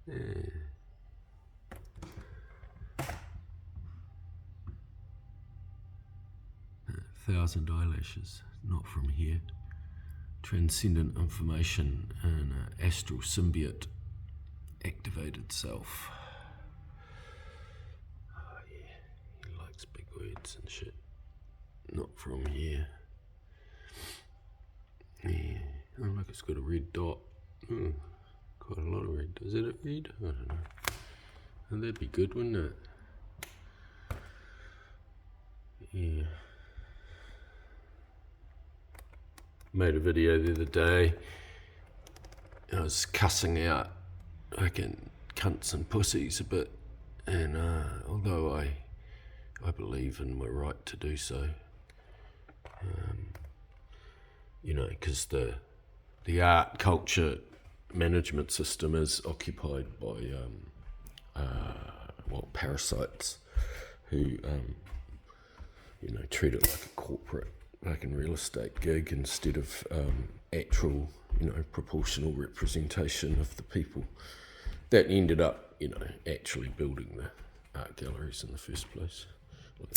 Yeah. Thousand eyelashes, not from here. Transcendent information and astral symbiote activated self. Oh yeah, he likes big words and shit. Not from here. Yeah, oh look, it's got a red dot. Quite a lot of red. Is it a red? I don't know. Oh, that'd be good, wouldn't it? Yeah. Made a video the other day. I was cussing out fucking cunts and pussies a bit, and although I believe in my right to do so, you know, because the art culture management system is occupied by parasites who you know, treat it like a corporate fucking real estate gig instead of actual, you know, proportional representation of the people that ended up, you know, actually building the art galleries in the first place. Well,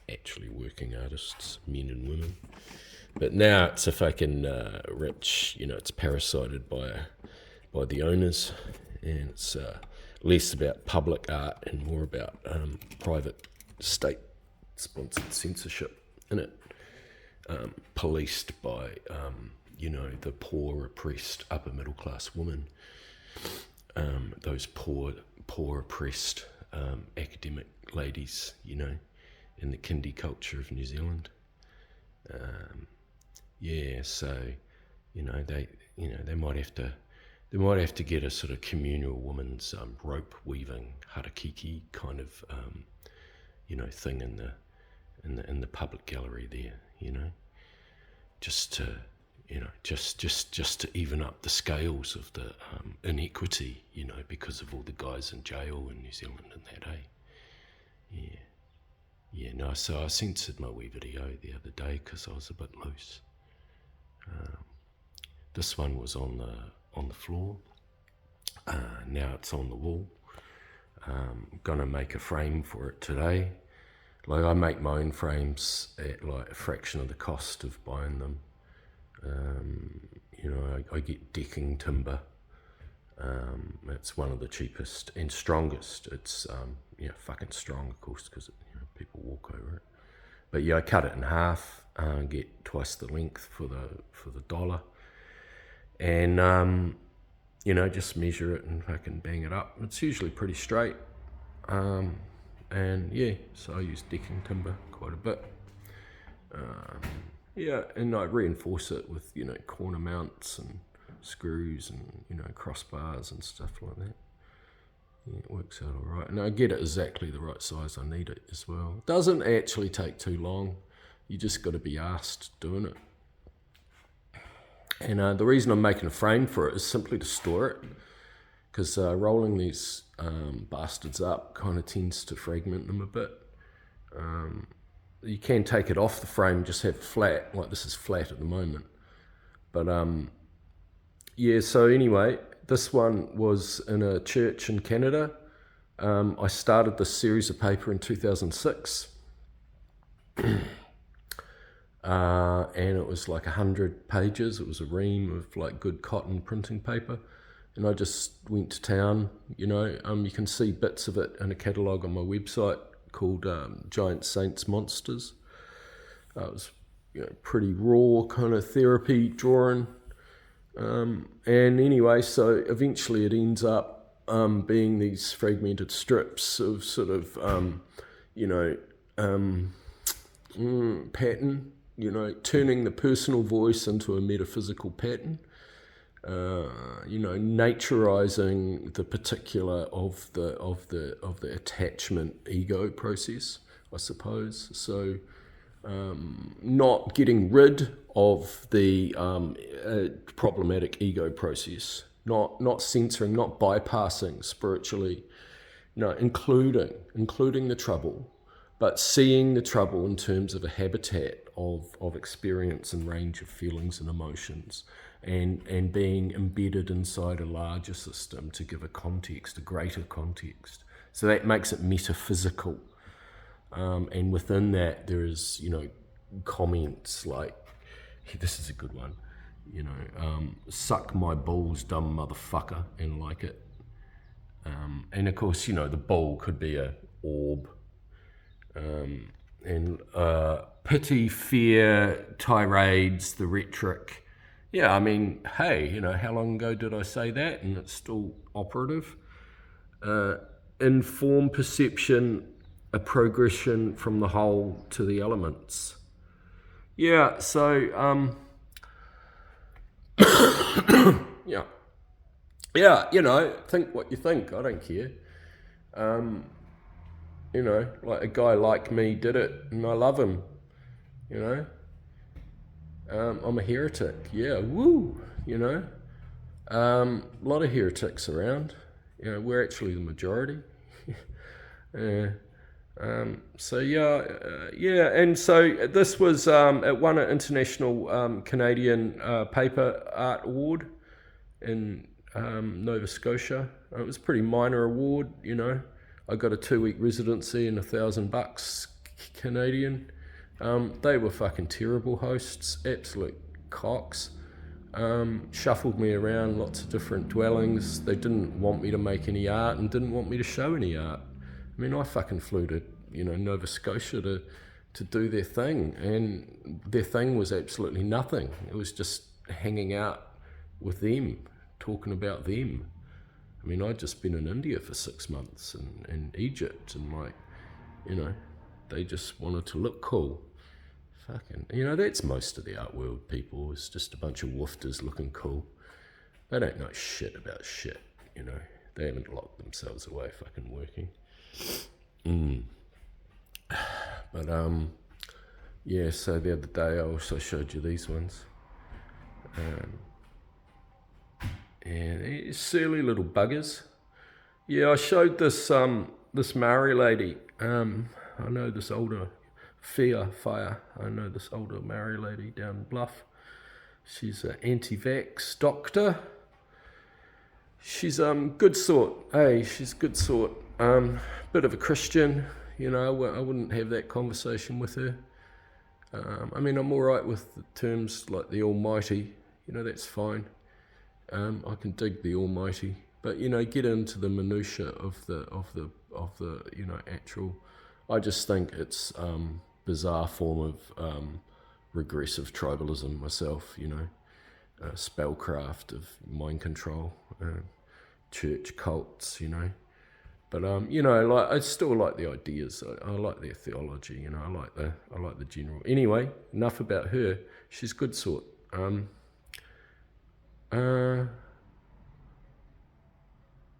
actually working artists, men and women. But now it's a fucking rich, you know, it's parasited by the owners, and it's less about public art and more about private state-sponsored censorship in it, policed by, you know, the poor, oppressed, upper middle class women, those poor, oppressed academic ladies, you know, in the kindy culture of New Zealand. Yeah, so, you know, they might have to get a sort of communal woman's rope weaving harakiki kind of you know, thing in the public gallery there, you know, just to, you know, just to even up the scales of the inequity, you know, because of all the guys in jail in New Zealand in that, eh? Yeah, no, so I censored my wee video the other day because I was a bit loose. This one was on the floor. Now it's on the wall. I'm gonna make a frame for it today. Like, I make my own frames at like a fraction of the cost of buying them. You know, I get decking timber. It's one of the cheapest and strongest. It's you know, fucking strong, of course, because you know, people walk over it. But yeah, I cut it in half, get twice the length for the dollar, and you know, just measure it and fucking bang it up. It's usually pretty straight, and yeah, so I use decking timber quite a bit. Yeah, and I reinforce it with, you know, corner mounts and screws and, you know, crossbars and stuff like that. Yeah, it works out all right. And I get it exactly the right size I need it as well. It doesn't actually take too long. You just got to be asked doing it. And the reason I'm making a frame for it is simply to store it, because rolling these bastards up kind of tends to fragment them a bit. You can take it off the frame, just have it flat, like this is flat at the moment. But yeah, so anyway, this one was in a church in Canada. I started this series of paper in 2006. And it was like 100 pages. It was a ream of like good cotton printing paper. And I just went to town, you know. You can see bits of it in a catalogue on my website called Giant Saints Monsters. It was, you know, pretty raw kind of therapy drawing. And anyway, so eventually it ends up being these fragmented strips of sort of, you know, pattern, you know, turning the personal voice into a metaphysical pattern, you know, naturizing the particular of the attachment ego process, I suppose. So not getting rid of the problematic ego process, not censoring, not bypassing spiritually, no, including the trouble, but seeing the trouble in terms of a habitat of experience and range of feelings and emotions, and being embedded inside a larger system to give a context, a greater context. So that makes it metaphysical. And within that, there is, comments like, this is a good one, suck my balls, dumb motherfucker, and like it. And of course, the ball could be a orb. And pity, fear, tirades, the rhetoric. Yeah, I mean, hey, how long ago did I say that? And it's still operative. Inform perception, a progression from the whole to the elements. Yeah, so, yeah, think what you think. I don't care. Like a guy like me did it, and I love him. I'm a heretic. Yeah, woo. A lot of heretics around. We're actually the majority. So yeah, and so this was it won an international Canadian paper art award in Nova Scotia. It was a pretty minor award, I got a 2-week residency and $1,000 Canadian. They were fucking terrible hosts, absolute cocks. Shuffled me around lots of different dwellings. They didn't want me to make any art and didn't want me to show any art. I mean, I fucking flew to, Nova Scotia to do their thing, and their thing was absolutely nothing. It was just hanging out with them, talking about them. I mean, I'd just been in India for 6 months and Egypt, and they just wanted to look cool. Fucking, that's most of the art world people. It's just a bunch of woofters looking cool. They don't know shit about shit, They haven't locked themselves away fucking working. But, yeah, so the other day I also showed you these ones. And silly little buggers. Yeah, I showed this this Maori lady. I know this older Fire. I know this older Maori lady down Bluff. She's an anti-vax doctor. She's good sort. Hey, she's good sort. Bit of a Christian. I wouldn't have that conversation with her. I mean, I'm all right with the terms like the Almighty. That's fine. I can dig the Almighty, but get into the minutiae of the actual. I just think it's bizarre form of regressive tribalism myself. Spellcraft of mind control, church cults. But like I still like the ideas. I like their theology. I like the general. Anyway, enough about her. She's good sort.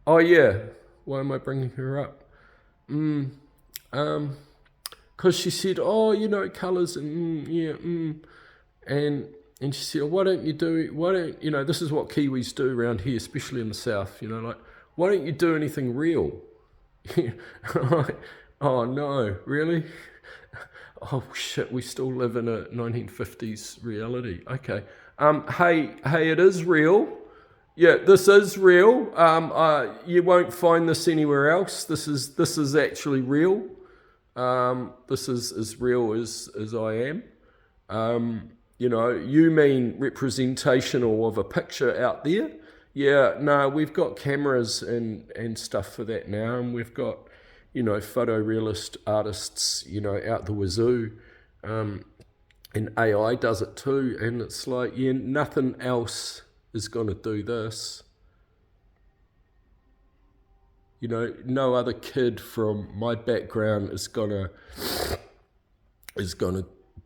Oh yeah, why am I bringing her up? Because she said, colours and and she said, why don't this is what Kiwis do around here, especially in the south, like, why don't you do anything real? Like, oh no, really? Oh shit, we still live in a 1950s reality. Okay. Hey, it is real. Yeah, this is real. You won't find this anywhere else. This is actually real. This is as real as I am. You mean representational of a picture out there? Yeah, no, we've got cameras and stuff for that now, and we've got, photorealist artists, out the wazoo. And AI does it too, and it's like, yeah, nothing else is going to do this. No other kid from my background is gonna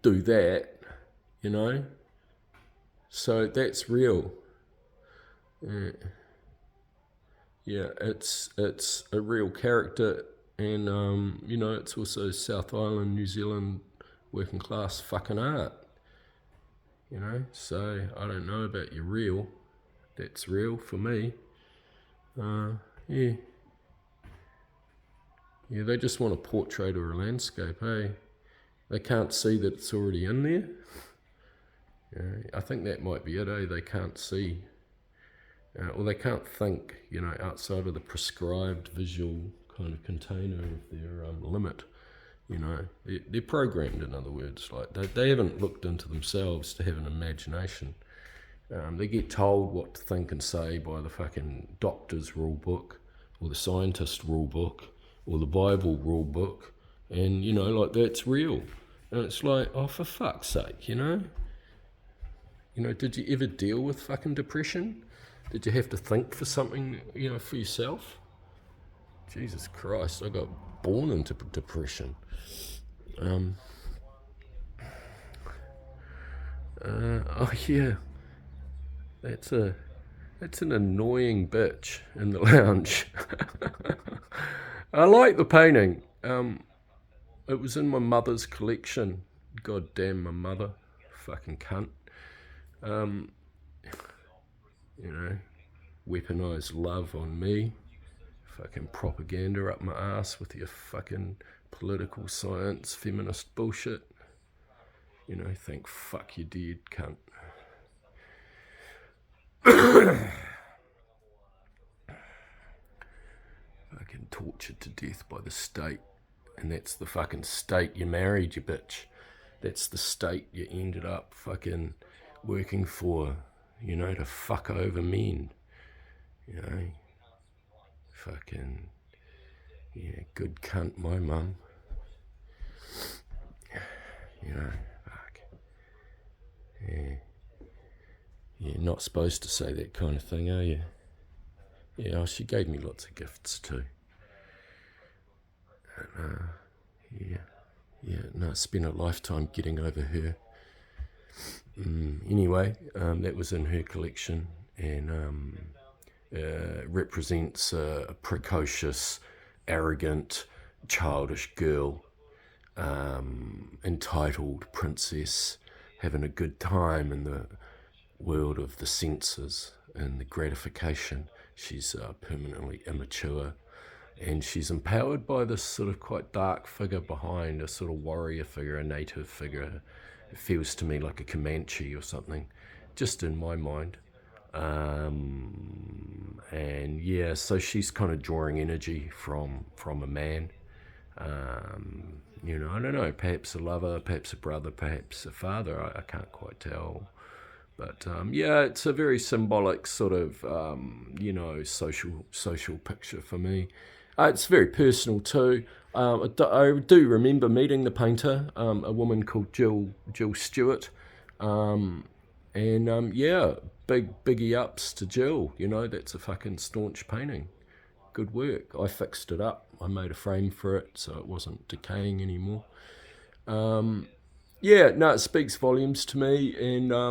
do that, So that's real. Yeah, it's a real character, and it's also South Island, New Zealand working class fucking art. So I don't know about your real. That's real for me. Yeah. Yeah, they just want a portrait or a landscape, hey? They can't see that it's already in there. I think that might be it, They can't see, or they can't think, outside of the prescribed visual kind of container of their limit. They're programmed, in other words. Like they haven't looked into themselves to have an imagination. They get told what to think and say by the fucking doctor's rule book, or the scientist rule book, or the Bible rule book, and like that's real. And it's like, oh, for fuck's sake, did you ever deal with fucking depression? Did you have to think for something, for yourself? Jesus Christ, I got born into depression. Oh yeah, that's an annoying bitch in the lounge. I like the painting. It was in my mother's collection. God damn my mother, fucking cunt. Weaponized love on me. Fucking propaganda up my ass with your fucking political science, feminist bullshit. Thank fuck you did, cunt. Fucking tortured to death by the state. And that's the fucking state you married, you bitch. That's the state you ended up fucking working for, to fuck over men. Fucking, yeah, good cunt, my mum. Fuck. Yeah. You're not supposed to say that kind of thing, are you? Yeah, she gave me lots of gifts too. I spent a lifetime getting over her. Anyway, that was in her collection, and represents a precocious, arrogant, childish girl, entitled princess, having a good time in the world of the senses and the gratification. She's permanently immature, and she's empowered by this sort of quite dark figure behind, a sort of warrior figure, a native figure. It feels to me like a Comanche or something, just in my mind. And yeah, so she's kind of drawing energy from a man. I don't know, perhaps a lover, perhaps a brother, perhaps a father, I can't quite tell. But yeah, it's a very symbolic sort of, social picture for me. It's very personal too. I do remember meeting the painter, a woman called Jill Stewart. Yeah, biggie ups to Jill. That's a fucking staunch painting. Good work. I fixed it up. I made a frame for it so it wasn't decaying anymore. Yeah, no, it speaks volumes to me, and I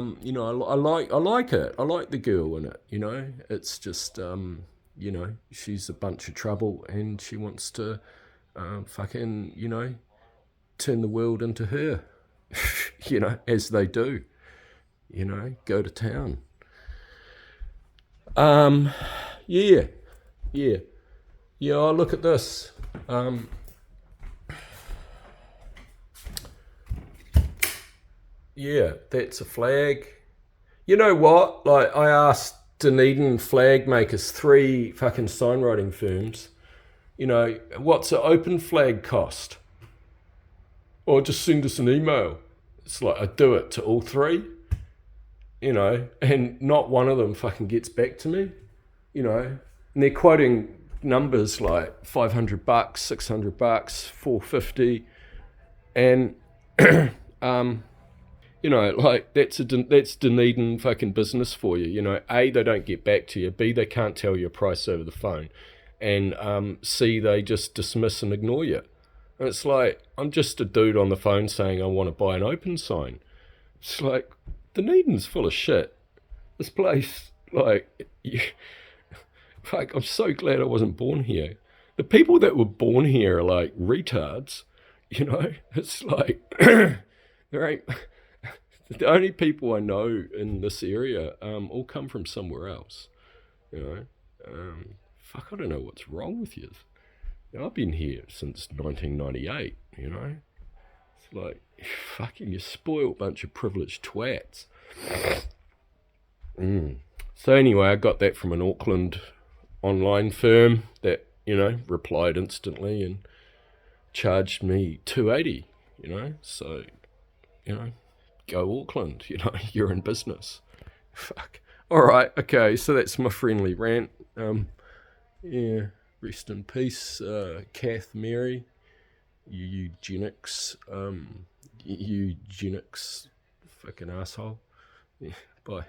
like it. I like the girl in it. It's just she's a bunch of trouble, and she wants to fucking turn the world into her. As they do. Go to town. Yeah. I look at this. Yeah, that's a flag. You know what? Like, I asked Dunedin flag makers, 3 fucking signwriting firms, what's an open flag cost? Or just send us an email. It's like, I do it to all 3, and not one of them fucking gets back to me, and they're quoting numbers like $500, $600, $450, and like that's Dunedin fucking business for you. A, they don't get back to you. B, they can't tell you a price over the phone, and C, they just dismiss and ignore you. And it's like, I'm just a dude on the phone saying I want to buy an open sign. It's like, Dunedin's full of shit. This place, like, I'm so glad I wasn't born here. The people that were born here are like retards, It's like, there ain't... The only people I know in this area all come from somewhere else, Fuck, I don't know what's wrong with you. I've been here since 1998, It's like, fucking, you spoiled bunch of privileged twats. So anyway, I got that from an Auckland online firm that, replied instantly and charged me $280, so, go Auckland, you're in business. Fuck. All right, okay, so that's my friendly rant. Yeah, rest in peace, Kath Mary, eugenics fucking asshole. Yeah, bye.